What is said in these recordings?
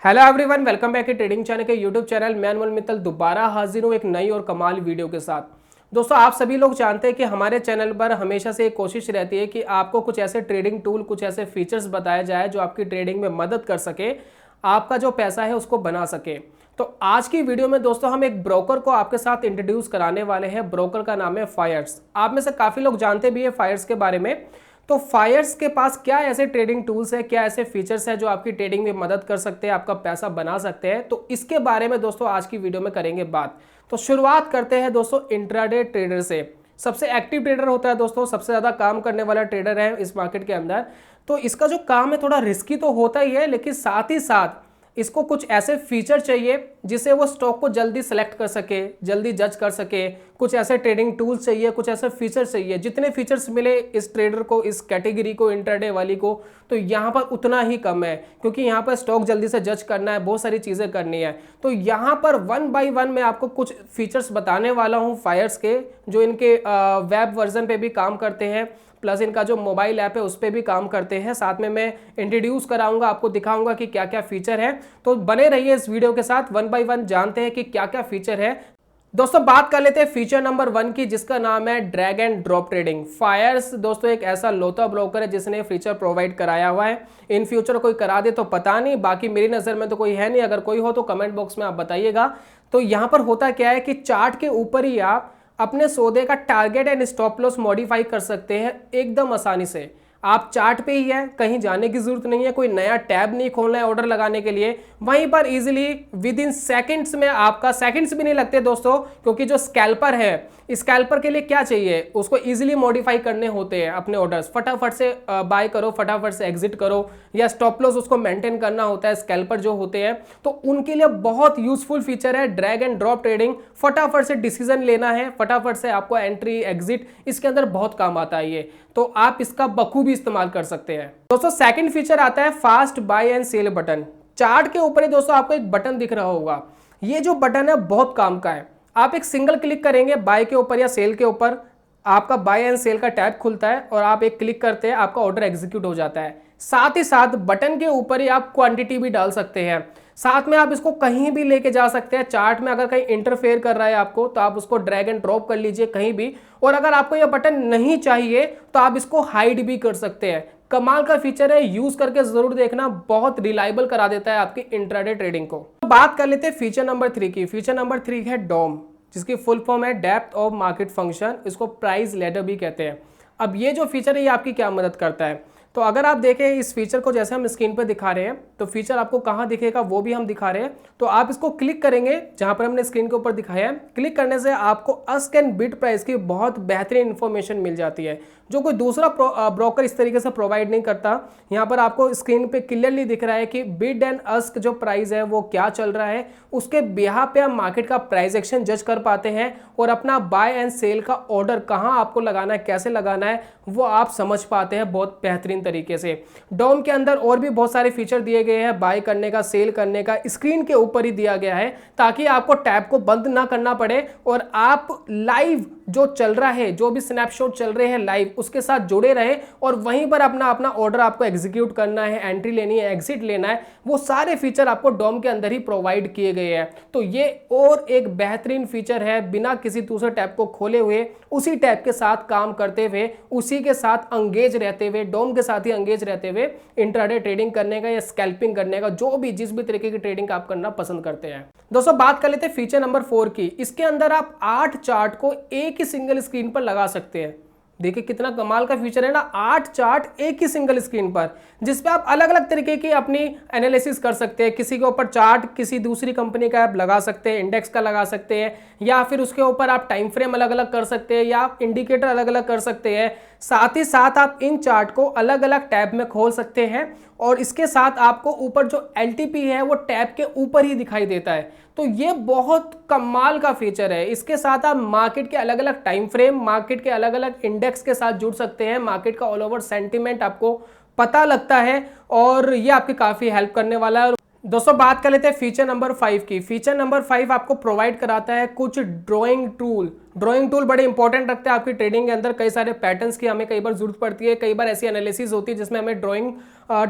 Hello everyone, welcome back to trading channel के YouTube channel. मैं अनमोल मित्तल दोबारा हाजिर हूँ एक नई और कमाल वीडियो के साथ। दोस्तों, आप सभी लोग जानते हैं कि हमारे चैनल पर हमेशा से एक कोशिश रहती है कि आपको कुछ ऐसे ट्रेडिंग टूल, कुछ ऐसे फीचर्स बताया जाए जो आपकी ट्रेडिंग में मदद कर सके, आपका जो पैसा है उसको बना सके। तो आज की वीडियो में दोस्तों हम एक ब्रोकर को आपके साथ इंट्रोड्यूस कराने वाले हैं। ब्रोकर का नाम है फायर्स। आप में से काफ़ी लोग जानते भी है फायर्स के बारे में। तो फायर्स के पास क्या ऐसे ट्रेडिंग टूल्स है, क्या ऐसे फीचर्स है जो आपकी ट्रेडिंग में मदद कर सकते हैं, आपका पैसा बना सकते हैं, तो इसके बारे में दोस्तों आज की वीडियो में करेंगे बात। तो शुरुआत करते हैं दोस्तों इंट्राडे ट्रेडर से। सबसे एक्टिव ट्रेडर होता है दोस्तों, सबसे ज़्यादा काम करने वाला ट्रेडर है इस मार्केट के अंदर। तो इसका जो काम है थोड़ा रिस्की तो होता ही है, लेकिन साथ ही साथ इसको कुछ ऐसे फीचर चाहिए जिससे वो स्टॉक को जल्दी सेलेक्ट कर सके, जल्दी जज कर सके। कुछ ऐसे ट्रेडिंग टूल्स चाहिए, कुछ ऐसे फीचर्स चाहिए। जितने फीचर्स मिले इस ट्रेडर को, इस कैटेगरी को, इंट्राडे वाली को, तो यहाँ पर उतना ही कम है, क्योंकि यहाँ पर स्टॉक जल्दी से जज करना है, बहुत सारी चीज़ें करनी है। तो यहाँ पर वन बाय वन मैं आपको कुछ फीचर्स बताने वाला हूँ फायर्स के, जो इनके वेब वर्जन पे भी काम करते हैं, प्लस इनका जो मोबाइल ऐप है उस पर भी काम करते हैं। साथ में मैं इंट्रोड्यूस कराऊंगा, आपको दिखाऊंगा कि क्या क्या फीचर है। तो बने रहिए इस वीडियो के साथ, वन बाय वन जानते हैं कि क्या क्या फीचर है। दोस्तों बात कर लेते हैं फीचर नंबर 1 की, जिसका नाम है ड्रैग एंड ड्रॉप ट्रेडिंग। फायर्स दोस्तों एक ऐसा लोता ब्रोकर है जिसने फीचर प्रोवाइड कराया हुआ है। इन फ्यूचर कोई करा दे तो पता नहीं, बाकी मेरी नज़र में तो कोई है नहीं। अगर कोई हो तो कमेंट बॉक्स में आप बताइएगा। तो यहाँ पर होता क्या है कि चार्ट के ऊपर ही आप अपने सौदे का target and stop loss modify कर सकते हैं एकदम आसानी से। आप चार्ट पे ही है, कहीं जाने की जरूरत नहीं है, कोई नया टैब नहीं खोलना है ऑर्डर लगाने के लिए। वहीं पर इजीली विद इन सेकंड्स में, आपका सेकंड्स भी नहीं लगते दोस्तों, क्योंकि जो स्कैल्पर है, स्कैल्पर के लिए क्या चाहिए, उसको इजीली मॉडिफाई करने होते हैं अपने ऑर्डर्स। फटाफट से बाय करो, फटाफट से एग्जिट करो, या स्टॉप लॉस उसको मेंटेन करना होता है स्कैल्पर जो होते हैं। तो उनके लिए बहुत यूजफुल फीचर है ड्रैग एंड ड्रॉप ट्रेडिंग। फटाफट से डिसीजन लेना है, फटाफट से आपको एंट्री एग्जिट, इसके अंदर बहुत काम आता है ये। तो आप इसका बखूबी इस्तेमाल कर सकते हैं। दोस्तों सेकंड फीचर आता है fast buy and sell button. Chart के ऊपर ही दोस्तों आपको एक बटन दिख रहा होगा। ये जो बटन है बहुत काम का है। आप एक सिंगल क्लिक करेंगे बाय के ऊपर या सेल के ऊपर, आपका बाय एंड सेल का टैब खुलता है और आप एक क्लिक करते हैं, आपका ऑर्डर एग्जीक्यूट हो जाता है। साथ ही साथ बटन के ऊपर ही आप क्वांटिटी भी डाल सकते हैं। साथ में आप इसको कहीं भी लेके जा सकते हैं। चार्ट में अगर कहीं इंटरफेयर कर रहा है आपको, तो आप उसको ड्रैग एंड ड्रॉप कर लीजिए कहीं भी। और अगर आपको यह बटन नहीं चाहिए तो आप इसको हाइड भी कर सकते हैं। कमाल का फीचर है, यूज करके जरूर देखना, बहुत रिलायबल करा देता है आपकी इंट्राडे ट्रेडिंग को। तो बात कर लेते हैं फीचर नंबर 3 की। फीचर नंबर 3 है डॉम, जिसकी फुल फॉर्म है डेप्थ ऑफ मार्केट फंक्शन। इसको प्राइस लैडर भी कहते हैं। अब ये जो फीचर है ये आपकी क्या मदद करता है, तो अगर आप देखें इस फीचर को, जैसे हम स्क्रीन पर दिखा रहे हैं, तो फीचर आपको कहाँ दिखेगा वो भी हम दिखा रहे हैं। तो आप इसको क्लिक करेंगे जहां पर हमने स्क्रीन के ऊपर दिखाया है। क्लिक करने से आपको आस्क एंड बिड प्राइस की बहुत बेहतरीन इंफॉर्मेशन मिल जाती है, जो कोई दूसरा ब्रोकर इस तरीके से प्रोवाइड नहीं करता। यहाँ पर आपको स्क्रीन पे क्लियरली दिख रहा है कि बिड एंड आस्क जो प्राइस है वो क्या चल रहा है, उसके बिहाफ पे आप मार्केट का प्राइस एक्शन जज कर पाते हैं और अपना बाय एंड सेल का ऑर्डर कहाँ आपको लगाना है, कैसे लगाना है, वो आप समझ पाते हैं बहुत बेहतरीन तरीके से। डॉम के अंदर और भी बहुत सारे फीचर दिए गए हैं, बाय करने का, सेल करने का, स्क्रीन के ऊपर ही दिया गया है, ताकि आपको टैब को बंद ना करना पड़े और आप लाइव जो चल रहा है, जो भी स्नैपशॉट चल रहे हैं लाइव, उसके साथ जुड़े रहे और वहीं पर अपना अपना ऑर्डर आपको एग्जीक्यूट करना है, एंट्री लेनी है, एग्जिट लेना है, वो सारे फीचर आपको डॉम के अंदर ही प्रोवाइड किए गए हैं। तो ये और एक बेहतरीन फीचर है, बिना किसी दूसरे टैब को खोले हुए, उसी टैब के साथ काम करते हुए, उसी के साथ अंगेज रहते हुए, डॉम के साथ ही अंगेज रहते हुए इंट्राडे ट्रेडिंग करने का या स्कैल्पिंग करने का, जो भी जिस भी तरीके की ट्रेडिंग आप करना पसंद करते हैं। दोस्तों बात कर लेते हैं फीचर नंबर 4 की। इसके अंदर आप 8 चार्ट को एक ही सिंगल स्क्रीन पर लगा सकते हैं। देखिए कितना कमाल का फीचर है ना, 8 चार्ट एक ही सिंगल स्क्रीन पर, जिसपे आप अलग अलग तरीके की अपनी एनालिसिस कर सकते हैं। किसी के ऊपर चार्ट किसी दूसरी कंपनी का आप लगा सकते हैं, इंडेक्स का लगा सकते हैं, या फिर उसके ऊपर आप टाइम फ्रेम अलग अलग कर सकते हैं, या आप इंडिकेटर अलग अलग कर सकते हैं। साथ ही साथ आप इन चार्ट को अलग अलग टैब में खोल सकते हैं और इसके साथ आपको ऊपर जो LTP है वो टैब के ऊपर ही दिखाई देता है। तो ये बहुत कमाल का फीचर है। इसके साथ आप मार्केट के अलग अलग टाइम फ्रेम, मार्केट के अलग अलग इंडेक्स के साथ जुड़ सकते हैं। मार्केट का ऑल ओवर सेंटीमेंट आपको पता लगता है और ये आपकी काफ़ी हेल्प करने वाला है। दोस्तों बात कर लेते हैं फीचर नंबर 5 की। फीचर नंबर 5 आपको प्रोवाइड कराता है कुछ ड्राइंग टूल। ड्राइंग टूल बड़े इंपॉर्टेंट रखते हैं आपकी ट्रेडिंग के अंदर। कई सारे पैटर्न्स की हमें कई बार जरूरत पड़ती है, कई बार ऐसी एनालिसिस होती है जिसमें हमें ड्राइंग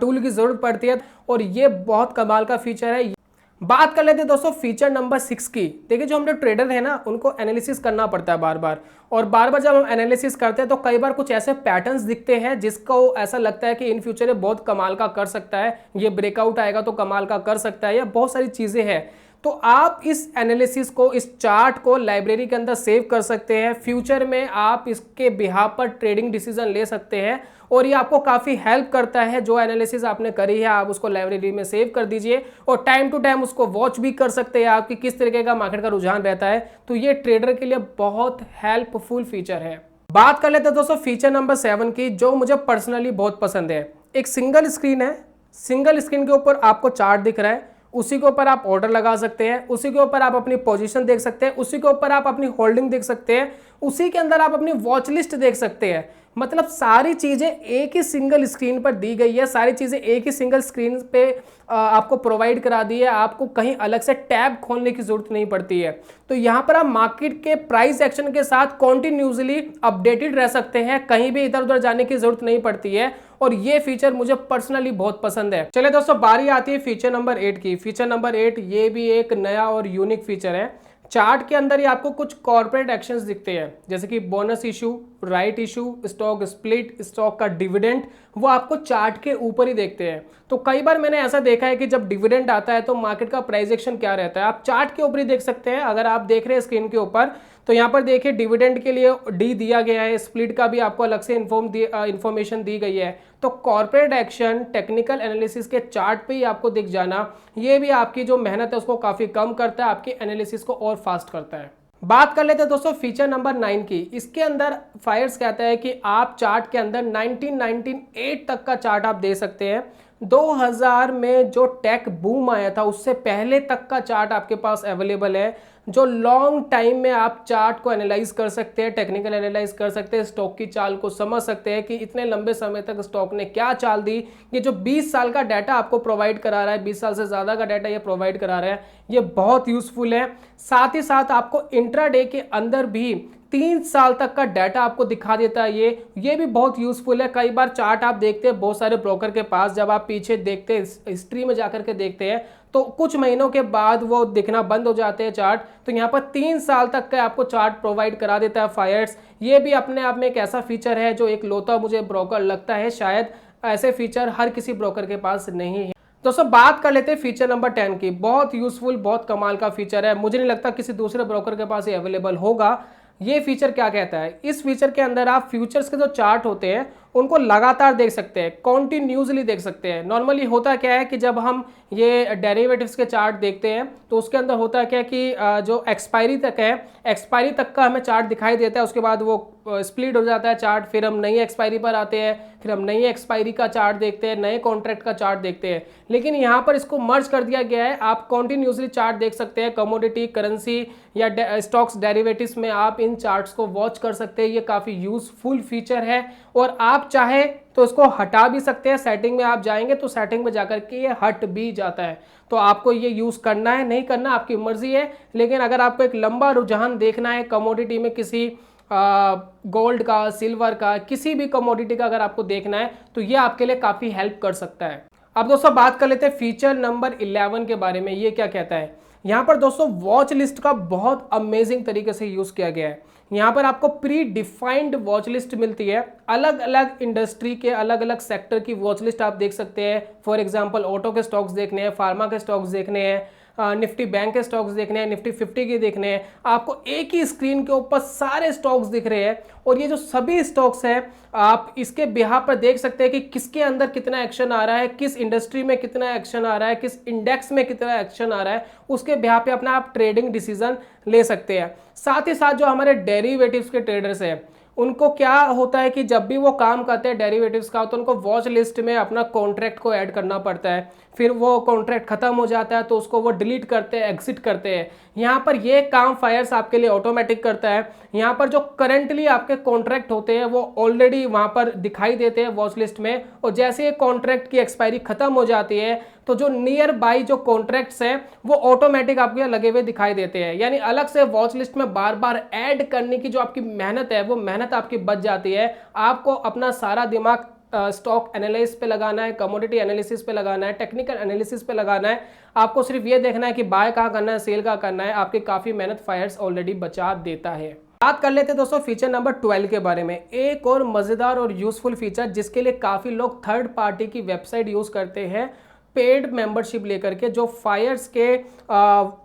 टूल की जरूरत पड़ती है, और ये बहुत कमाल का फीचर है। बात कर लेते हैं दोस्तों फीचर नंबर 6 की। देखिए जो हम जो ट्रेडर है ना, उनको एनालिसिस करना पड़ता है बार बार, और बार बार जब हम एनालिसिस करते हैं तो कई बार कुछ ऐसे पैटर्न्स दिखते हैं जिसको ऐसा लगता है कि इन फ्यूचर ये बहुत कमाल का कर सकता है, ये ब्रेकआउट आएगा तो कमाल का कर सकता है, या बहुत सारी चीजें हैं। तो आप इस एनालिसिस को, इस चार्ट को लाइब्रेरी के अंदर सेव कर सकते हैं। फ्यूचर में आप इसके बिहाफ पर ट्रेडिंग डिसीजन ले सकते हैं, और ये आपको काफ़ी हेल्प करता है। जो एनालिसिस आपने करी है आप उसको लाइब्रेरी में सेव कर दीजिए, और टाइम टू टाइम उसको वॉच भी कर सकते हैं आपकी किस तरीके का मार्केट का रुझान रहता है। तो ये ट्रेडर के लिए बहुत हेल्पफुल फीचर है। बात कर लेते हैं दोस्तों फीचर नंबर 7 की, जो मुझे पर्सनली बहुत पसंद है। एक सिंगल स्क्रीन है, सिंगल स्क्रीन के ऊपर आपको चार्ट दिख रहा है, उसी के ऊपर आप ऑर्डर लगा सकते हैं, उसी के ऊपर आप अपनी पोजीशन देख सकते हैं, उसी के ऊपर आप अपनी होल्डिंग देख सकते हैं, उसी के अंदर आप अपनी वॉच लिस्ट देख सकते हैं। मतलब सारी चीजें एक ही सिंगल स्क्रीन पर दी गई है, सारी चीजें एक ही सिंगल स्क्रीन पे आपको प्रोवाइड करा दी है। आपको कहीं अलग से टैब खोलने की जरूरत नहीं पड़ती है। तो यहाँ पर आप मार्केट के प्राइस एक्शन के साथ कॉन्टिन्यूसली अपडेटेड रह सकते हैं, कहीं भी इधर उधर जाने की जरूरत नहीं पड़ती है, और ये फीचर मुझे पर्सनली बहुत पसंद है। चलिए दोस्तों बारी आती है फीचर नंबर 8 की। फीचर नंबर 8 ये भी एक नया और यूनिक फीचर है। चार्ट के अंदर ही आपको कुछ कॉर्पोरेट एक्शंस दिखते हैं, जैसे कि bonus issue, right issue, stock split, stock का डिविडेंड, वो आपको चार्ट के ऊपर ही देखते हैं। तो कई बार मैंने ऐसा देखा है कि जब डिविडेंड आता है तो मार्केट का प्राइस एक्शन क्या रहता है आप चार्ट के ऊपर ही देख सकते हैं। अगर आप देख रहे हैं स्क्रीन के ऊपर तो यहाँ पर देखिए डिविडेंड के लिए डी दिया गया है, स्प्लिट का भी आपको अलग से इंफॉर्मेशन दी गई है। तो कॉर्पोरेट एक्शन टेक्निकल एनालिसिस के चार्ट पे ही आपको दिख जाना, ये भी आपकी जो मेहनत है उसको काफी कम करता है, आपकी एनालिसिस को और फास्ट करता है। बात कर लेते हैं दोस्तों फीचर नंबर 9 की। इसके अंदर फायर्स कहता है कि आप चार्ट के अंदर 1998 तक का चार्ट आप दे सकते हैं। 2000 में जो टेक बूम आया था उससे पहले तक का चार्ट आपके पास अवेलेबल है। जो लॉन्ग टाइम में आप चार्ट को एनालाइज कर सकते हैं, टेक्निकल एनालाइज कर सकते हैं, स्टॉक की चाल को समझ सकते हैं कि इतने लंबे समय तक स्टॉक ने क्या चाल दी। ये जो 20 साल का डाटा आपको प्रोवाइड करा रहा है, 20 साल से ज़्यादा का डाटा ये प्रोवाइड करा रहा है, ये बहुत यूजफुल है। साथ ही साथ आपको इंट्राडे के अंदर भी 3 साल तक का डाटा आपको दिखा देता है। ये भी बहुत यूजफुल है। कई बार चार्ट आप देखते हैं बहुत सारे ब्रोकर के पास, जब आप पीछे देखते हैं हिस्ट्री में जाकर के देखते हैं तो कुछ महीनों के बाद वो दिखना बंद हो जाते हैं चार्ट। तो यहाँ पर 3 साल तक का आपको चार्ट प्रोवाइड करा देता है फायर्स। ये भी अपने आप में एक ऐसा फीचर है जो एक लौता मुझे ब्रोकर लगता है, शायद ऐसे फीचर हर किसी ब्रोकर के पास नहीं है। दोस्तों बात कर लेते हैं फीचर नंबर 10 की। बहुत यूजफुल, बहुत कमाल का फीचर है, मुझे नहीं लगता किसी दूसरे ब्रोकर के पास ये अवेलेबल होगा। ये फीचर क्या कहता है, इस फीचर के अंदर आप फ्यूचर्स के जो चार्ट होते हैं उनको लगातार देख सकते हैं, कॉन्टिन्यूसली देख सकते हैं। नॉर्मली होता क्या है कि जब हम ये डेरिवेटिव्स के चार्ट देखते हैं तो उसके अंदर होता क्या है कि जो एक्सपायरी तक है, एक्सपायरी तक का हमें चार्ट दिखाई देता है, उसके बाद वो स्प्लिट हो जाता है चार्ट, फिर हम नई एक्सपायरी पर आते हैं, फिर हम नई एक्सपायरी का चार्ट देखते हैं, नए कॉन्ट्रैक्ट का चार्ट देखते हैं। लेकिन यहाँ पर इसको मर्ज कर दिया गया है, आप कॉन्टिन्यूसली चार्ट देख सकते हैं। कमोडिटी, करेंसी या स्टॉक्स डेरिवेटिव्स में आप इन चार्ट्स को वॉच कर सकते हैं। ये काफ़ी यूजफुल फीचर है, और आप चाहे तो इसको हटा भी सकते हैं। सेटिंग में आप जाएंगे तो सेटिंग में जाकर के ये हट भी जाता है। तो आपको ये यूज़ करना है नहीं करना आपकी मर्जी है, लेकिन अगर आपको एक लंबा रुझान देखना है कमोडिटी में, किसी गोल्ड का, सिल्वर का, किसी भी कमोडिटी का अगर आपको देखना है तो ये आपके लिए काफ़ी हेल्प कर सकता है। अब दोस्तों बात कर लेते हैं फीचर नंबर 11 के बारे में। ये क्या कहता है, यहाँ पर दोस्तों वॉच लिस्ट का बहुत अमेजिंग तरीके से यूज़ किया गया है। यहाँ पर आपको प्री डिफाइंड वॉच लिस्ट मिलती है, अलग अलग इंडस्ट्री के अलग अलग सेक्टर की वॉच लिस्ट आप देख सकते हैं। फॉर एग्जांपल ऑटो के स्टॉक्स देखने हैं, फार्मा के स्टॉक्स देखने हैं, निफ्टी बैंक के स्टॉक्स देखने हैं, निफ्टी 50 के देखने हैं। आपको एक ही स्क्रीन के ऊपर सारे स्टॉक्स दिख रहे हैं, और ये जो सभी स्टॉक्स हैं आप इसके बिहाफ पर देख सकते हैं कि किसके अंदर कितना एक्शन आ रहा है, किस इंडस्ट्री में कितना एक्शन आ रहा है, किस इंडेक्स में कितना एक्शन आ रहा है, उसके बिहाफ पे अपना आप ट्रेडिंग डिसीजन ले सकते हैं। साथ ही साथ जो हमारे डेरिवेटिव्स के ट्रेडर्स हैं उनको क्या होता है कि जब भी वो काम करते हैं डेरिवेटिव्स का तो उनको वॉच लिस्ट में अपना कॉन्ट्रैक्ट को ऐड करना पड़ता है, फिर वो कॉन्ट्रैक्ट खत्म हो जाता है तो उसको वो डिलीट करते हैं, एग्जिट करते हैं। यहाँ पर ये काम फायर्स आपके लिए ऑटोमेटिक करता है। यहाँ पर जो करंटली आपके कॉन्ट्रैक्ट होते हैं वो ऑलरेडी वहाँ पर दिखाई देते हैं वॉच लिस्ट में, और जैसे ये कॉन्ट्रैक्ट की एक्सपायरी खत्म हो जाती है तो जो नियर बाई जो कॉन्ट्रैक्ट्स है वो ऑटोमेटिक आपको यहाँ लगे हुए दिखाई देते हैं। यानी अलग से वॉच लिस्ट में बार बार ऐड करने की जो आपकी मेहनत है वो मेहनत आपकी बच जाती है। आपको अपना सारा दिमाग स्टॉक एनालिसिस पे लगाना है, कमोडिटी एनालिसिस पे लगाना है, टेक्निकल एनालिसिस पे लगाना है। आपको सिर्फ ये देखना है कि बाय कहाँ करना है, सेल कहाँ करना है। आपकी काफ़ी मेहनत फायर्स ऑलरेडी बचा देता है। बात कर लेते हैं दोस्तों फीचर नंबर 12 के बारे में। एक और मज़ेदार और यूज़फुल फीचर जिसके लिए काफ़ी लोग थर्ड पार्टी की वेबसाइट यूज़ करते हैं पेड मेंबरशिप लेकर के, जो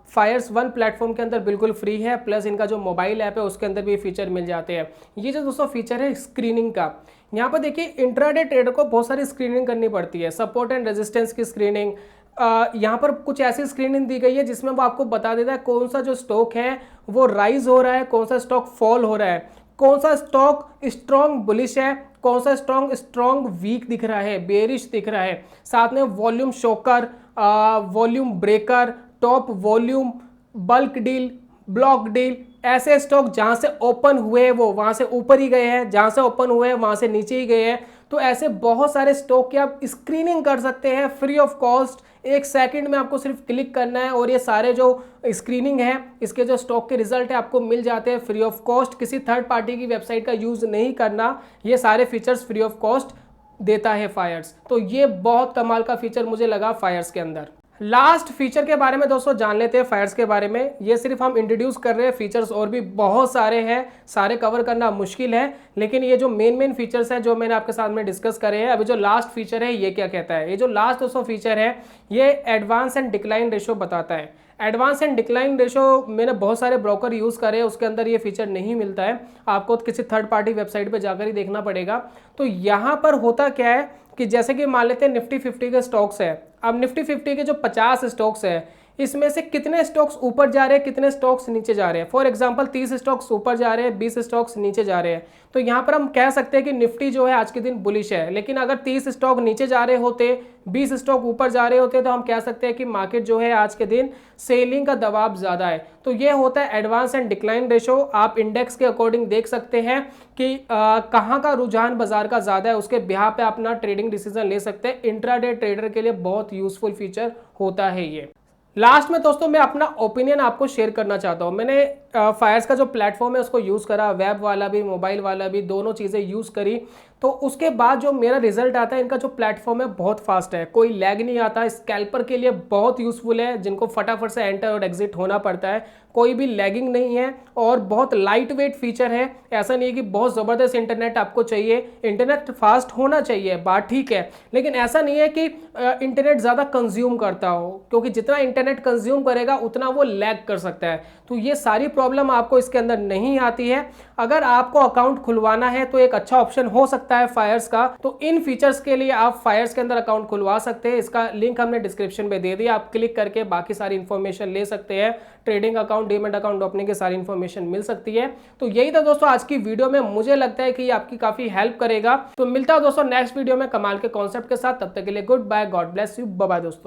फायर्स वन प्लेटफॉर्म के अंदर बिल्कुल फ्री है, प्लस इनका जो मोबाइल ऐप है उसके अंदर भी फीचर मिल जाते हैं। ये जो दोस्तों फीचर है स्क्रीनिंग का, यहाँ पर देखिए इंट्राडे ट्रेडर को बहुत सारी स्क्रीनिंग करनी पड़ती है, सपोर्ट एंड रेजिस्टेंस की स्क्रीनिंग। यहाँ पर कुछ ऐसी स्क्रीनिंग दी गई है जिसमें वो आपको बता देता है कौन सा जो स्टॉक है वो राइज हो रहा है, कौन सा स्टॉक फॉल हो रहा है, कौन सा स्टॉक स्ट्रॉन्ग बुलिश है, कौन सा स्ट्रॉन्ग वीक दिख रहा है, बेरिश दिख रहा है। साथ में volume shocker, volume breaker, top volume, bulk deal, block deal, ऐसे स्टॉक जहां से ओपन हुए वो वहां से ऊपर ही गए हैं, जहां से ओपन हुए वहां से नीचे ही गए हैं। तो ऐसे बहुत सारे स्टॉक की आप स्क्रीनिंग कर सकते हैं फ्री ऑफ कॉस्ट। 1 सेकंड में आपको सिर्फ क्लिक करना है और ये सारे जो स्क्रीनिंग है इसके जो स्टॉक के रिजल्ट है आपको मिल जाते हैं फ्री ऑफ कॉस्ट। किसी थर्ड पार्टी की वेबसाइट का यूज नहीं करना, ये सारे फीचर्स फ्री ऑफ कॉस्ट देता है फायर्स। तो ये बहुत कमाल का फीचर मुझे लगा फायर्स के अंदर। लास्ट फीचर के बारे में दोस्तों जान लेते हैं फायर्स के बारे में। ये सिर्फ हम इंट्रोड्यूस कर रहे हैं, फीचर्स और भी बहुत सारे हैं, सारे कवर करना मुश्किल है, लेकिन ये जो मेन फीचर्स है जो मैंने आपके साथ में डिस्कस करे हैं। अभी जो लास्ट फीचर है ये क्या कहता है, ये जो लास्ट दोस्तों फीचर है ये एडवांस एंड डिक्लाइन रेशो बताता है। एडवांस एंड डिक्लाइन रेशो मैंने बहुत सारे ब्रोकर यूज़ करे हैं, उसके अंदर ये फीचर नहीं मिलता है, आपको किसी थर्ड पार्टी वेबसाइट पे जाकर ही देखना पड़ेगा। तो यहाँ पर होता क्या है कि जैसे कि मान लेते हैं निफ्टी 50 के स्टॉक्स है। अब निफ्टी 50 के जो 50 स्टॉक्स है इसमें से कितने स्टॉक्स ऊपर जा रहे हैं, कितने स्टॉक्स नीचे जा रहे हैं। फॉर एग्जांपल 30 स्टॉक्स ऊपर जा रहे हैं, 20 स्टॉक्स नीचे जा रहे हैं। तो यहाँ पर हम कह सकते हैं कि निफ्टी जो है आज के दिन बुलिश है, लेकिन अगर 30 स्टॉक नीचे जा रहे होते, 20 स्टॉक ऊपर जा रहे होते तो हम कह सकते हैं कि मार्केट जो है आज के दिन सेलिंग का दबाव ज़्यादा है। तो ये होता है एडवांस एंड डिक्लाइन रेशो। आप इंडेक्स के अकॉर्डिंग देख सकते हैं कि कहाँ का रुझान बाजार का ज़्यादा है, उसके बिहाफ पे अपना ट्रेडिंग डिसीजन ले सकते हैं। इंट्राडे ट्रेडर के लिए बहुत यूजफुल फीचर होता है ये। लास्ट में दोस्तों मैं अपना ओपिनियन आपको शेयर करना चाहता हूँ। मैंने फायर्स का जो प्लेटफॉर्म है उसको यूज़ करा, वेब वाला भी मोबाइल वाला भी, दोनों चीज़ें यूज़ करी। तो उसके बाद जो मेरा रिजल्ट आता है, इनका जो प्लेटफॉर्म है बहुत फास्ट है, कोई लैग नहीं आता। स्कैल्पर के लिए बहुत यूज़फुल है, जिनको फटाफट से एंटर और एग्जिट होना पड़ता है, कोई भी लैगिंग नहीं है और बहुत लाइट वेट फीचर है। ऐसा नहीं है कि बहुत ज़बरदस्त इंटरनेट आपको चाहिए, इंटरनेट फास्ट होना चाहिए, बात ठीक है, लेकिन ऐसा नहीं है कि इंटरनेट ज़्यादा कंज्यूम करता हो, क्योंकि जितना इंटरनेट कंज्यूम करेगा उतना वो लैग कर सकता है। तो ये सारी प्रॉब्लम आपको इसके अंदर नहीं आती है। अगर आपको अकाउंट खुलवाना है तो एक अच्छा ऑप्शन हो सकता है फायर्स का। तो इन फीचर्स के लिए आप फायर्स के अंदर अकाउंट खुलवा सकते हैं, इसका लिंक हमने डिस्क्रिप्शन में दे दिया, आप क्लिक करके बाकी सारी इन्फॉर्मेशन ले सकते हैं। Trading account, demat account opening की सारी इन्फॉर्मेशन मिल सकती है। तो यही था दोस्तों आज की वीडियो में, मुझे लगता है कि ये आपकी काफी हेल्प करेगा। तो मिलता है दोस्तों नेक्स्ट वीडियो में कमाल के कॉन्सेप्ट के साथ, तब तक के लिए goodbye, God bless you, bye bye दोस्तों।